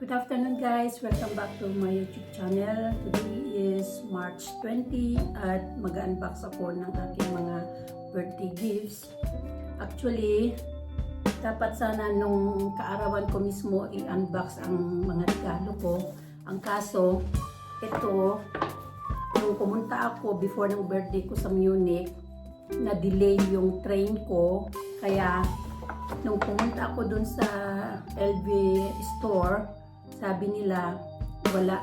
Good afternoon guys! Welcome back to my YouTube channel. Today is March 20 at mag-unbox ako ng aking mga birthday gifts. Actually, dapat sana nung kaarawan ko mismo i-unbox ang mga regalo ko. Ang kaso, ito, nung pumunta ako before ng birthday ko sa Munich, na-delay yung train ko. Kaya, nung pumunta ako dun sa LV store, sabi nila, wala,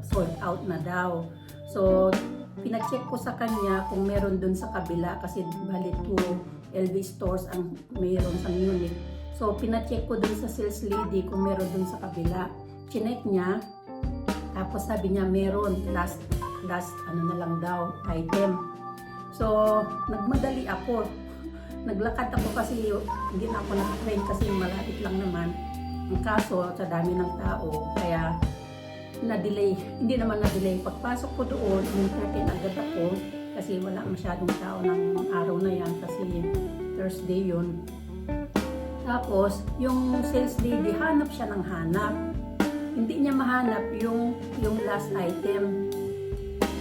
sold out na daw. So, pinacheck ko sa kanya kung meron dun sa kabila kasi bali 2 LV stores ang meron sa Munich. So, pinacheck ko dun sa sales lady kung meron dun sa kabila. Chinek niya, tapos sabi niya meron, last na lang daw, item. So, nagmadali ako. Naglakad ako kasi hindi na ako nakatrain kasi malapit lang naman. Ang kaso, sa dami ng tao, kaya na-delay. Hindi naman na-delay. Pagpasok ko doon, yung 13 agad ako kasi wala masyadong tao ng araw na yan kasi Thursday yun. Tapos, yung sales lady, hanap siya ng hanap. Hindi niya mahanap yung last item.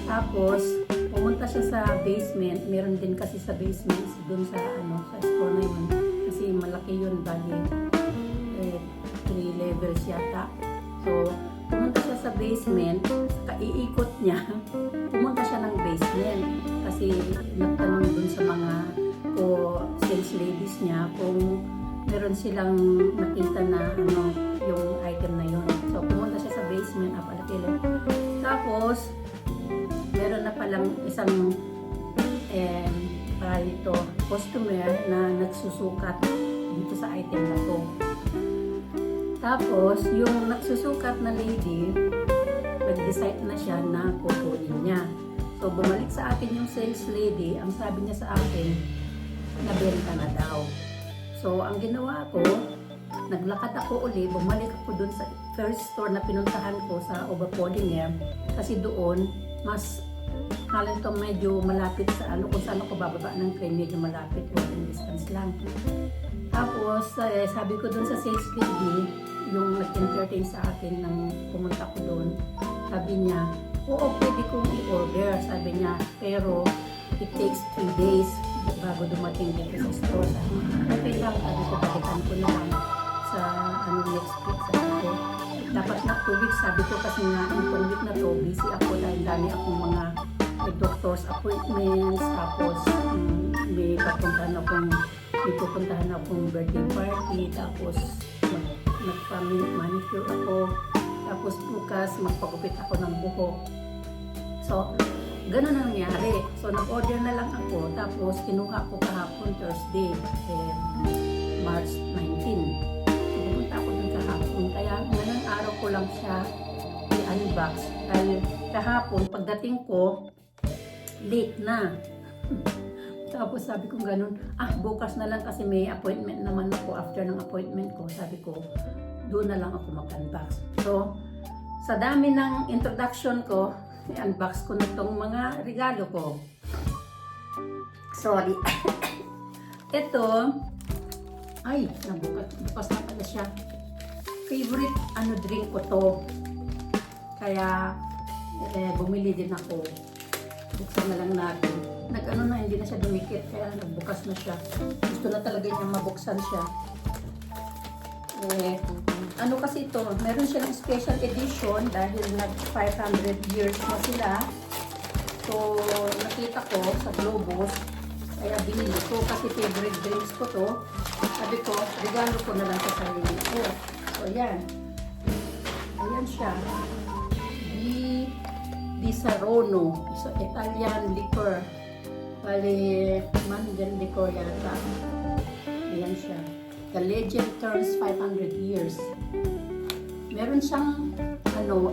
Tapos, pumunta siya sa basement. Meron din kasi sa basement doon sa sa store na yun. Kasi malaki yun, bali 3 levels yata. So, pumunta siya sa basement, kaiikot niya, pumunta siya ng basement kasi nagtanong dun sa mga sales ladies niya kung meron silang nakita na yung item na yun. So, pumunta siya sa basement, apalakilin. Tapos, meron na palang isang customer na nagsusukat dito sa item na to. Tapos, yung nagsusukat na lady, nag-decide na siya na kukunin niya. So, bumalik sa akin yung sales lady, ang sabi niya sa akin, nabenta na daw. So, ang ginawa ko, naglakad ako uli, bumalik ako dun sa first store na pinuntahan ko sa Oberpollinger kasi doon, mas halos to medyo malapit sa kung saan ako bababa ng train, medyo malapit, walking distance lang. Tapos, sabi ko dun sa sales lady, yung nag-entertain sa akin nang pumunta ko doon, sabi niya, oo, pwede kong i-order, sabi niya, pero it takes 3 days bago dumating dito sa store. Okay lang, sabi ko, balikan ko na lang sa next week, sabi ko. Dapat na 2 weeks, sabi ko, kasi nga, itong week na to, busy ako dahil dami akong mga doctor's appointments, tapos may pupuntahan akong birthday party, tapos nagpa-manicure ako, tapos bukas magpagupit ako ng buhok. So, ganun ang nangyari. So, nag-order na lang ako, tapos kinuha ko kahapon Thursday, March 19. So, pumunta ako dun kahapon. Kaya ngayon araw ko lang siya i-unbox. Dahil kahapon, pagdating ko, late na. Tapos sabi ko ganun, bukas na lang kasi may appointment naman ako after ng appointment ko. Sabi ko, doon na lang ako mag-unbox. So, sa dami ng introduction ko, i-unbox ko na itong mga regalo ko. Sorry. Ito, bukas na pala siya. Favorite drink ko to. Kaya, bumili din ako. Buksan na lang natin. Hindi na siya dumikit, kaya nagbukas na siya. Gusto na talaga niya mabuksan siya. Kasi ito, meron silang special edition dahil nag-500 years na sila. So, nakita ko sa Globus, kaya binili ko kasi favorite drinks ko to. Sabi ko, regalo ko na lang sa sarili ko. So, ayan. Ayan siya. Di Sarono. So, Italian liquor. Bali, Mangan liquor yata. Ayan siya. The legend turns 500 years. Meron siyang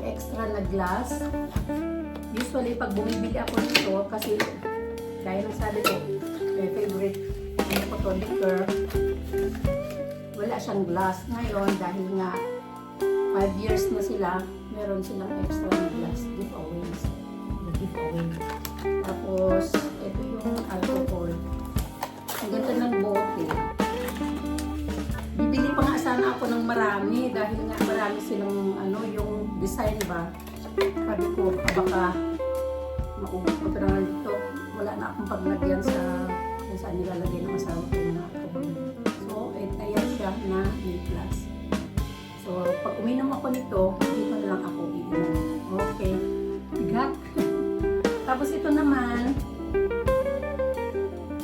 extra na glass. Usually, pag bumibili ako nito, kasi gaya ng sabi ko, favorite liquor, wala siyang glass. Ngayon, dahil nga 5 years na sila, meron silang extra na glass giveaways. Tapos, ito yung alcohol. Ang ganda ng bote. Bibili pa nga sana ako ng marami dahil nga marami silang ano, yung design ba. Sabi ko, baka maubos ko na dito. Wala na akong paglagyan sa kung saan nilalagay ng asawa ko na ako. So, ayan siya na plus. So, pag uminom ako nito, dito na lang ako iinom. Okay. Bigat. Tapos ito naman,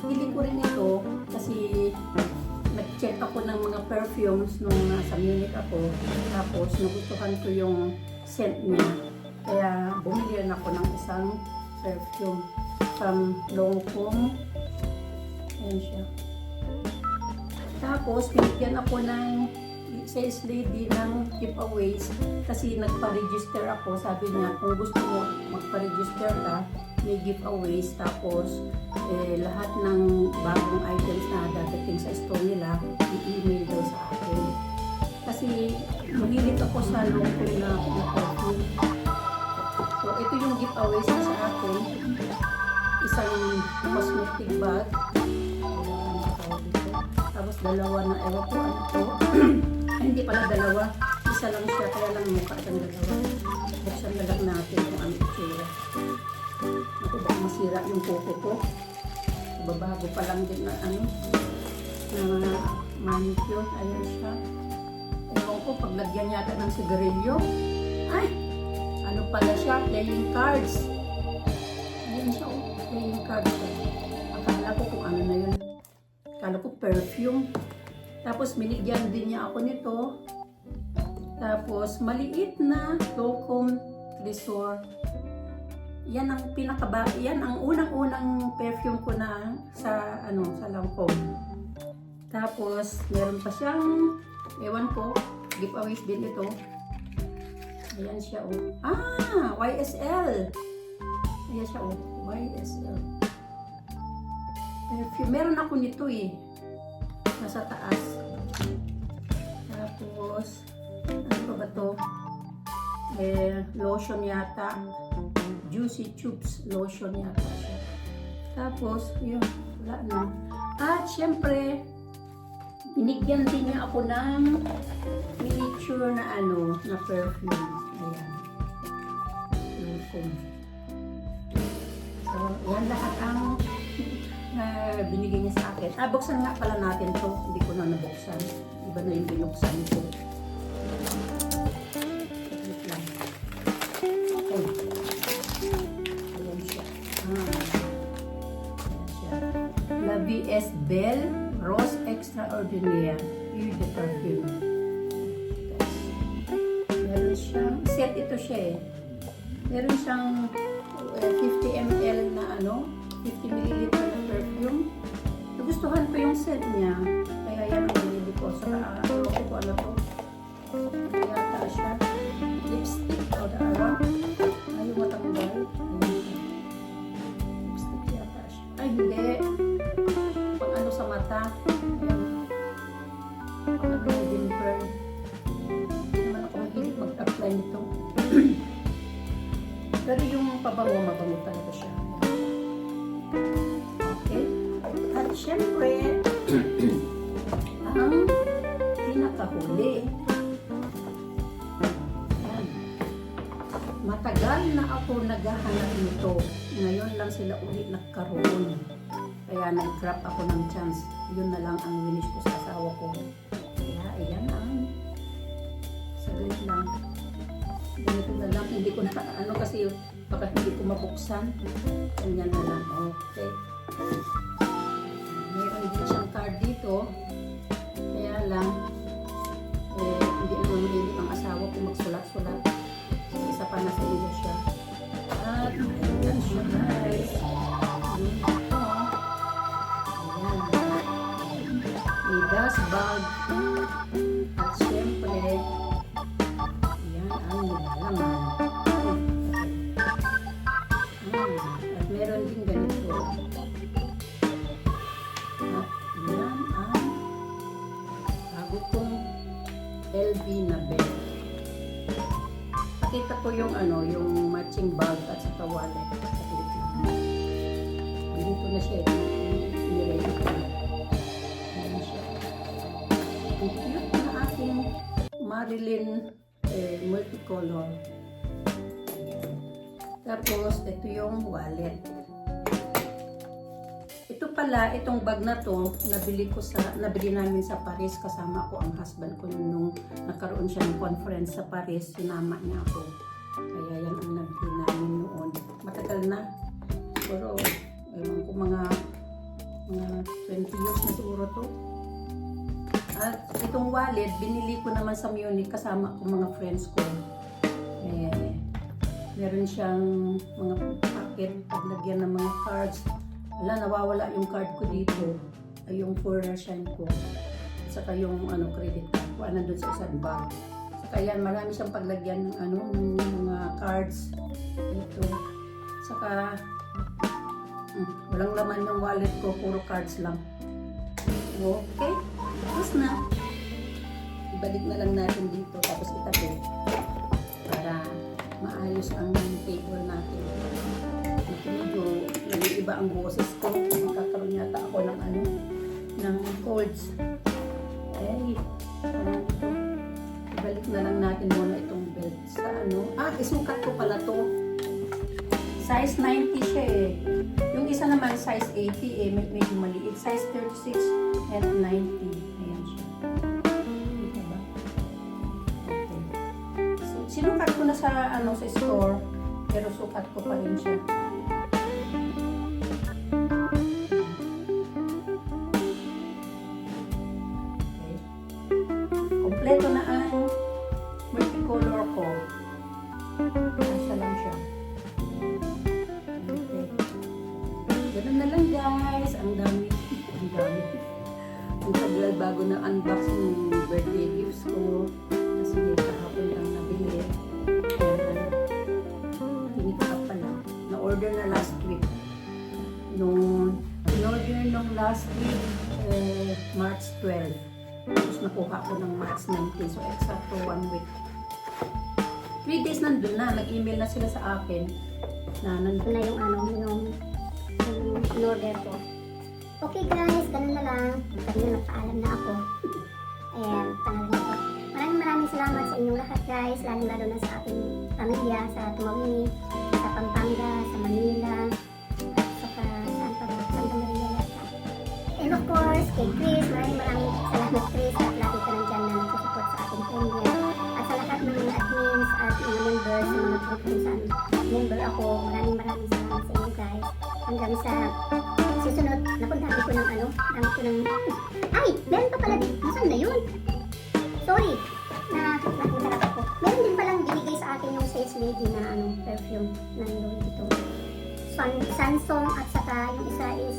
pili ko rin ito kasi nag-check ako ng mga perfumes nung nasa Munich ako. Tapos nagustuhan ko yung scent niya. Kaya bumili rin ako ng isang perfume from Lancôme. Ayan siya. Tapos binigyan ako ng sales lady ng giveaways kasi nagpa-register ako. Sabi niya, kung gusto mo magpa-register ka, may giveaways. Tapos lahat ng bagong items na dadating sa store nila, i-email daw sa akin. Kasi mahilig ako sa Lancôme na perfume. So ito yung giveaways na sa akin. Isang cosmetic bag. Tapos dalawa na, ewan ko ano to. Hindi pala dalawa. Isa lang siya, kaya lang mukha siyang dalawa. Buksan na lang natin kung ano itsura. Ako baka masira yung kuko ko. Babago pa lang din na ano, na manicure. Ayan siya. Ewan ko, paglagyan yata ng sigarilyo. Ay! Ano pala siya? Playing cards. Ayan siya, oh. Playing cards. Akala ko kung ano na yun. Akala ko perfume. Tapos binigyan din niya ako nito. Tapos maliit na Lancôme Tresor. Yan ang yan ang unang-unang perfume ko na sa sa Lancôme. Tapos meron pa siyang ewan ko, giveaways din ito. Ayan siya, oh. YSL. Ayan siya, oh. YSL. Perfume. Meron ako nito eh. Nasa taas. Tapos, ano pa ba to? Lotion yata. Juicy Tubes lotion yata siya. Tapos, yun. Wala na. At, syempre, binigyan din niya ako ng miniature na na perfume. Ayan. So, yan lahat ang binigay niya sa akin. Buksan nga pala natin to. Hindi ko na nabuksan. Iba na yung binuksan ko. Wait lang. Okay. Ayan siya. Ayan siya. La Vie est Belle Rose Extraordinaire Eau de Parfum. Meron siyang, set ito siya eh. Meron siyang 50 ml na 50 ml na perfume. Nagustuhan ko yung set niya. Kaya yan ang binili ko. Saka ako ko ano to. Yata siya. Lipstick o dara. Ay, yung matanggal. Lipstick yata siya. Ay, hindi. Pang ano sa mata. Ayan. Pang ano din burn. Hindi naman ako mahilig mag-apply nito. Pero yung pabango, mabango talaga siya. Okay. At syempre, ang pinakahuli. Ayan. Matagal na ako naghahanap nito. Ngayon lang sila ulit nagkaroon. Kaya nag-grab ako ng chance. Yun na lang ang winish ko sa asawa ko. Kaya ayan ang saglit lang. Ganito na lang, hindi ko na kasi baka hindi ko mabuksan. Ganyan na lang. Okay. Meron din siyang card dito. Kaya lang, hindi naman mahilig ang asawa ko magsulat-sulat. Isa pa na sa iyo siya. At ayan siya guys. Dito. Ayan. May dust bag. At syempre, ang nilalaman. At meron din ganito. At yan ang bago kong LV na bag. Pakita ko yung yung matching bag at saka wallet. Saglit lang. Dito na siya. Nilagay ko na. Ayan siya. Ang cute na aking Marilyn multicolor. Tapos, ito yung wallet. Ito pala, itong bag na to, nabili namin sa Paris. Kasama ko ang husband ko nung nagkaroon siya ng conference sa Paris. Sinama niya ako. Kaya yan ang nabili namin noon. Matagal na. Siguro, ewan ko mga 20 years na siguro to. At itong wallet, binili ko naman sa Munich kasama ko mga friends ko. Meron siyang mga packet, paglagyan ng mga cards. Wala, nawawala yung card ko dito. Ay yung foreigner sign ko. At saka yung credit card ko. Nandun sa isang bag. Saka yan, marami siyang paglagyan ng ng mga cards. Dito. Saka, walang laman yung wallet ko. Puro cards lang. Okay. Tapos na. Ibalik na lang natin dito. Tapos itabi. Para maayos ang table natin. Medyo nag-iiba ang boses ko. Magkakaroon yata ako ng ng colds. Ibalik na lang natin muna itong belt sa isukat ko pala to. Size 90 siya eh. Yung isa naman size 80 medyo maliit. Size 36 and 90. Ayan siya. Dito ba? Okay. So, sinukat ko na sa sa store, pero sukat ko pa rin siya. Okay. Kompleto na ang multicolor ko. Nasa lang siya. Okay. Ganun na lang guys. Ang dami. Ang dami. Ang tagal bago na unbox yung birthday gifts ko. Kasi kahapon lang nabili. Tinikap pala. Na-order na last week. In-order nung last week, March 12. Tapos nakuha ko ng March 19. So, exacto 1 week. 3 days nandun na. Nag-email na sila sa akin na nandun na yung in-order ko. Okay guys, ganun na lang. Kanina nagpaalam na ako. Ayan, pangalan ko. Maraming salamat sa inyong lahat guys. Lalo na sa aking pamilya, sa Tumawini, sa Pampanga, sa Manila, at saka Santa Maria yata. And of course, kay Chris, maraming salamat Chris at lagi ka nandyan na nagsusupport sa aking pamilya. At sa lahat ng mga admins at mga members, sa mga group kung saan member ako, maraming salamat sa inyo guys. Hanggang sa susunod, napuntahan ko ng ay! Meron pa pala din. Nasaan na yun? Sorry. Nakita ako. Meron din palang binigay sa akin yung sales lady na perfume na Louis Vuitton. Sansong at saka yung isa is